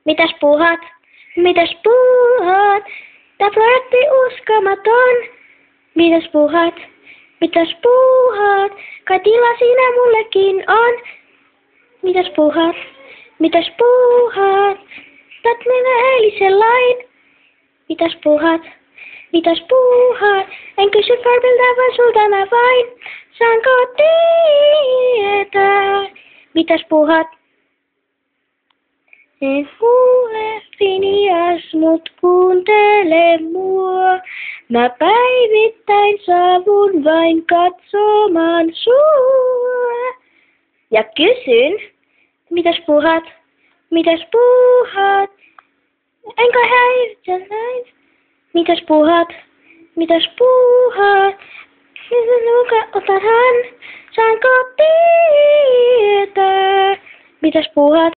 Mitäs puuhaat? Mitäs puuhaat? Tää projekti uskomaton. Mitäs puuhaat? Mitäs puuhaat? Kai tila siinä mullekin on. Mitäs puuhaat? Mitäs puuhaat? Tät minä eilisen lain. Mitäs puuhaat? Mitäs puuhaat? En kysy Farbilta, vaan sulta mä vain. Saanko tietää? Mitäs puuhaat? En kuule Finias, mut kuuntele mua. Mä päivittäin saavun vain katsomaan sua. Ja kysyn, mitäs puuhaat? Mitäs puuhaat? Enkä häiritse näin. Mitäs puuhaat? Mitäs puuhaat? Nuka otan hän. Saanko tietää? Mitäs puuhaat?